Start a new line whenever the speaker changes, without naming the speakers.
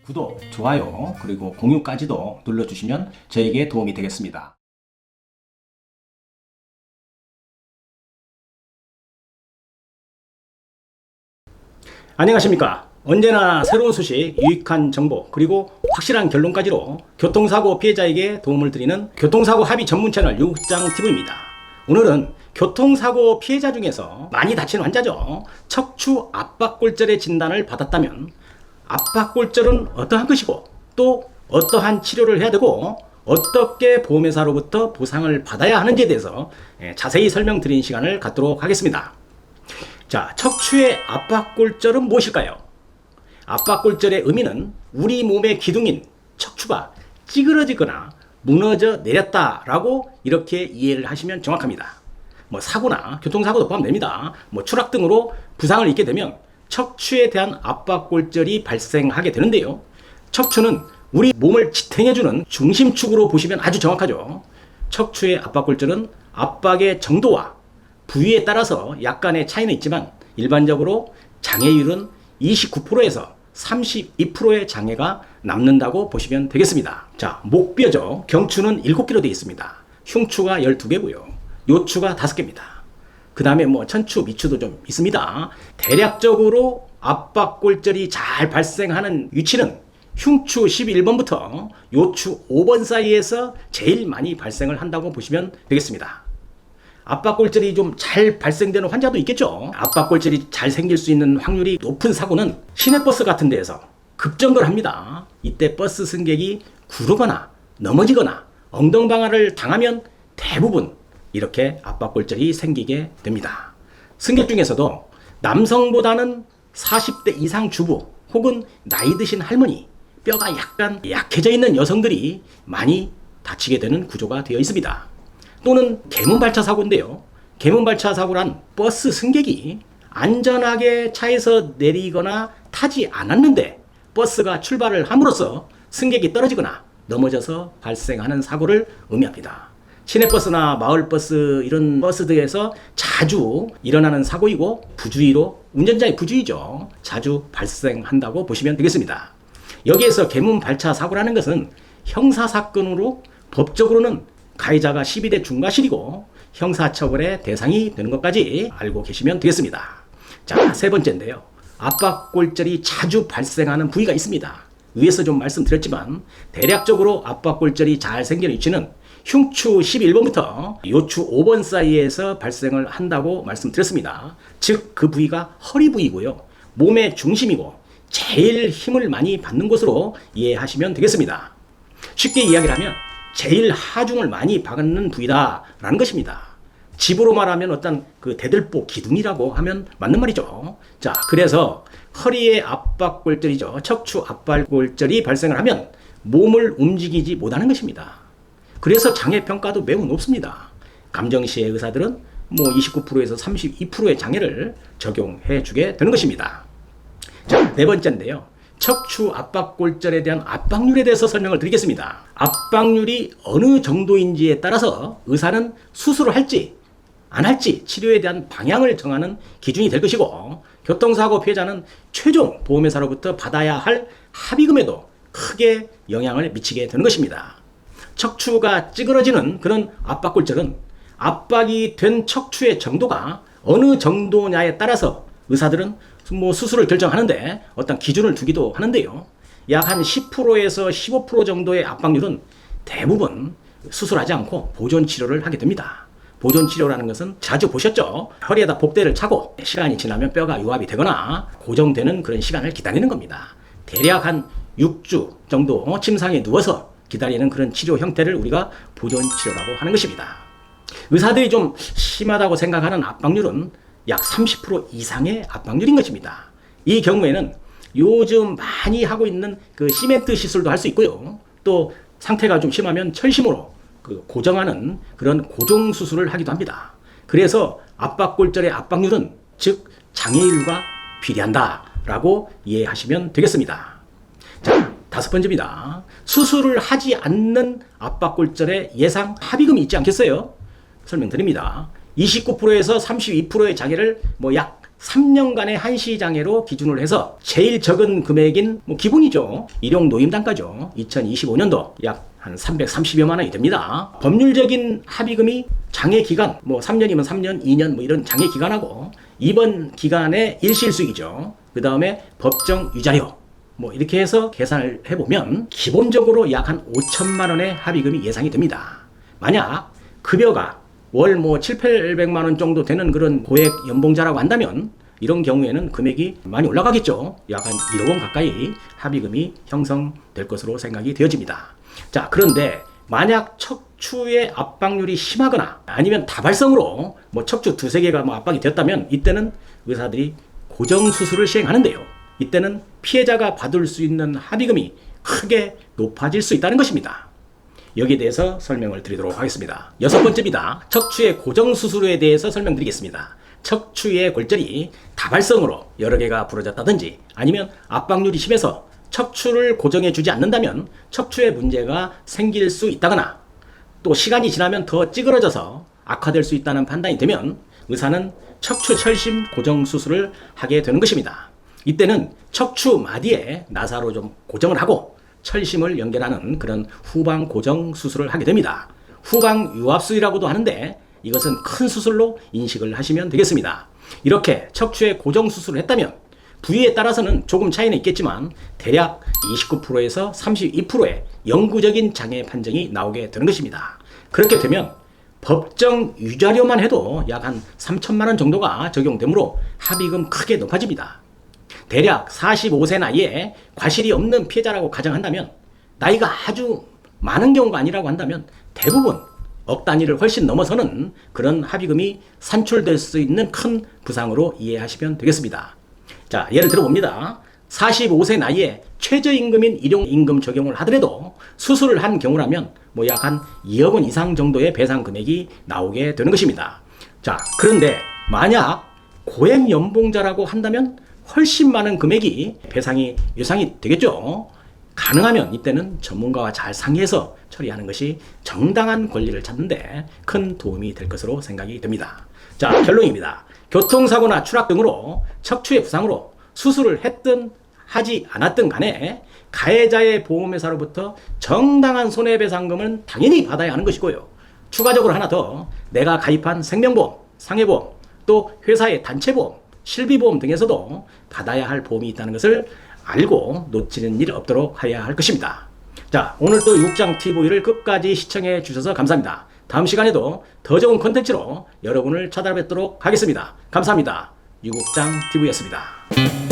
구독, 좋아요, 그리고 공유까지도 눌러주시면 저에게 도움이 되겠습니다. 안녕하십니까. 언제나 새로운 소식, 유익한 정보, 그리고 확실한 결론까지로 교통사고 피해자에게 도움을 드리는 교통사고 합의 전문 채널 유국장TV입니다. 오늘은 교통사고 피해자 중에서 많이 다친 환자죠. 척추 압박골절의 진단을 받았다면 압박골절은 어떠한 것이고 또 어떠한 치료를 해야 되고 어떻게 보험회사로부터 보상을 받아야 하는지에 대해서 자세히 설명드리는 시간을 갖도록 하겠습니다. 자, 척추의 압박골절은 무엇일까요? 압박골절의 의미는 우리 몸의 기둥인 척추가 찌그러지거나 무너져 내렸다라고 이렇게 이해를 하시면 정확합니다. 사고나 교통사고도 포함됩니다. 추락 등으로 부상을 입게 되면 척추에 대한 압박골절이 발생하게 되는데요. 척추는 우리 몸을 지탱해주는 중심축으로 보시면 아주 정확하죠. 척추의 압박골절은 압박의 정도와 부위에 따라서 약간의 차이는 있지만 일반적으로 장애율은 29%에서 32%의 장애가 남는다고 보시면 되겠습니다. 자, 목뼈죠. 경추는 7개로 되어 있습니다. 흉추가 12개고요. 요추가 5개입니다. 그 다음에 천추, 미추도 좀 있습니다. 대략적으로 압박골절이 잘 발생하는 위치는 흉추 11번부터 요추 5번 사이에서 제일 많이 발생을 한다고 보시면 되겠습니다. 압박골절이 좀 잘 발생되는 환자도 있겠죠. 압박골절이 잘 생길 수 있는 확률이 높은 사고는 시내버스 같은 데에서 급정거를 합니다. 이때 버스 승객이 구르거나 넘어지거나 엉덩방아를 당하면 대부분 이렇게 압박골절이 생기게 됩니다. 승객 중에서도 남성보다는 40대 이상 주부 혹은 나이 드신 할머니, 뼈가 약간 약해져 있는 여성들이 많이 다치게 되는 구조가 되어 있습니다. 또는 개문발차 사고인데요. 개문발차 사고란 버스 승객이 안전하게 차에서 내리거나 타지 않았는데 버스가 출발을 함으로써 승객이 떨어지거나 넘어져서 발생하는 사고를 의미합니다. 시내버스나 마을버스 이런 버스들에서 자주 일어나는 사고이고 부주의로 운전자의 부주의죠. 자주 발생한다고 보시면 되겠습니다. 여기에서 개문발차 사고라는 것은 형사사건으로 법적으로는 가해자가 12대 중과실이고 형사처벌의 대상이 되는 것까지 알고 계시면 되겠습니다. 자, 세 번째인데요. 압박골절이 자주 발생하는 부위가 있습니다. 위에서 좀 말씀드렸지만 대략적으로 압박골절이 잘 생기는 위치는 흉추 11번부터 요추 5번 사이에서 발생을 한다고 말씀드렸습니다. 즉 그 부위가 허리 부위고요. 몸의 중심이고 제일 힘을 많이 받는 곳으로 이해하시면 되겠습니다. 쉽게 이야기를 하면 제일 하중을 많이 받는 부위다라는 것입니다. 집으로 말하면 어떤 그 대들보 기둥이라고 하면 맞는 말이죠. 자, 그래서 허리의 압박골절이죠. 척추 압박골절이 발생을 하면 몸을 움직이지 못하는 것입니다. 그래서 장애 평가도 매우 높습니다. 감정시의 의사들은 29%에서 32%의 장애를 적용해 주게 되는 것입니다. 자, 네 번째인데요. 척추 압박골절에 대한 압박률에 대해서 설명을 드리겠습니다. 압박률이 어느 정도인지에 따라서 의사는 수술을 할지 안 할지 치료에 대한 방향을 정하는 기준이 될 것이고 교통사고 피해자는 최종 보험회사로부터 받아야 할 합의금에도 크게 영향을 미치게 되는 것입니다. 척추가 찌그러지는 그런 압박골절은 압박이 된 척추의 정도가 어느 정도냐에 따라서 의사들은 수술을 결정하는데 어떤 기준을 두기도 하는데요. 약 한 10%에서 15% 정도의 압박률은 대부분 수술하지 않고 보존치료를 하게 됩니다. 보존치료라는 것은 자주 보셨죠? 허리에다 복대를 차고 시간이 지나면 뼈가 유압이 되거나 고정되는 그런 시간을 기다리는 겁니다. 대략 한 6주 정도 침상에 누워서 기다리는 그런 치료 형태를 우리가 보존치료라고 하는 것입니다. 의사들이 좀 심하다고 생각하는 압박률은 약 30% 이상의 압박률인 것입니다. 이 경우에는 요즘 많이 하고 있는 그 시멘트 시술도 할 수 있고요. 또 상태가 좀 심하면 철심으로 고정하는 그런 고정 수술을 하기도 합니다. 그래서 압박골절의 압박률은 즉 장애율과 비례한다라고 이해하시면 되겠습니다. 자, 다섯 번째입니다. 수술을 하지 않는 압박골절의 예상 합의금이 있지 않겠어요? 설명드립니다. 29%에서 32%의 장애를 약 3년간의 한시장애로 기준으로 해서 제일 적은 금액인 기본이죠. 일용 노임단가죠. 2025년도 약 한 330여만 원이 됩니다. 법률적인 합의금이 장애 기간 3년이면 3년, 2년 이런 장애 기간하고 이번 기간의 일시일수익이죠. 그 다음에 법정 위자료 이렇게 해서 계산을 해보면 기본적으로 약 한 5천만 원의 합의금이 예상이 됩니다. 만약 급여가 월 7, 800만 원 정도 되는 그런 고액 연봉자라고 한다면 이런 경우에는 금액이 많이 올라가겠죠. 약 한 1억 원 가까이 합의금이 형성될 것으로 생각이 되어집니다. 자, 그런데 만약 척추의 압박률이 심하거나 아니면 다발성으로 척추 두세 개가 압박이 됐다면 이때는 의사들이 고정수술을 시행하는데요. 이때는 피해자가 받을 수 있는 합의금이 크게 높아질 수 있다는 것입니다. 여기에 대해서 설명을 드리도록 하겠습니다. 6번째입니다. 척추의 고정수술에 대해서 설명드리겠습니다. 척추의 골절이 다발성으로 여러 개가 부러졌다든지 아니면 압박률이 심해서 척추를 고정해 주지 않는다면 척추에 문제가 생길 수 있다거나 또 시간이 지나면 더 찌그러져서 악화될 수 있다는 판단이 되면 의사는 척추 철심 고정 수술을 하게 되는 것입니다. 이때는 척추 마디에 나사로 좀 고정을 하고 철심을 연결하는 그런 후방 고정 수술을 하게 됩니다. 후방 유압술이라고도 하는데 이것은 큰 수술로 인식을 하시면 되겠습니다. 이렇게 척추에 고정 수술을 했다면 부위에 따라서는 조금 차이는 있겠지만 대략 29%에서 32%의 영구적인 장애 판정이 나오게 되는 것입니다. 그렇게 되면 법정 위자료만 해도 약 한 3천만 원 정도가 적용되므로 합의금 크게 높아집니다. 대략 45세 나이에 과실이 없는 피해자라고 가정한다면 나이가 아주 많은 경우가 아니라고 한다면 대부분 억 단위를 훨씬 넘어서는 그런 합의금이 산출될 수 있는 큰 부상으로 이해하시면 되겠습니다. 자, 예를 들어봅니다. 45세 나이에 최저임금인 일용임금 적용을 하더라도 수술을 한 경우라면 약 한 2억 원 이상 정도의 배상 금액이 나오게 되는 것입니다. 자, 그런데 만약 고액 연봉자라고 한다면 훨씬 많은 금액이 배상이 예상이 되겠죠. 가능하면 이때는 전문가와 잘 상의해서 처리하는 것이 정당한 권리를 찾는데 큰 도움이 될 것으로 생각이 됩니다. 자, 결론입니다. 교통사고나 추락 등으로 척추의 부상으로 수술을 했든 하지 않았든 간에 가해자의 보험회사로부터 정당한 손해배상금은 당연히 받아야 하는 것이고요. 추가적으로 하나 더, 내가 가입한 생명보험, 상해보험, 또 회사의 단체보험, 실비보험 등에서도 받아야 할 보험이 있다는 것을 알고 놓치는 일 없도록 해야 할 것입니다. 자, 오늘 또 유국장TV를 끝까지 시청해 주셔서 감사합니다. 다음 시간에도 더 좋은 콘텐츠로 여러분을 찾아뵙도록 하겠습니다. 감사합니다. 유국장TV였습니다.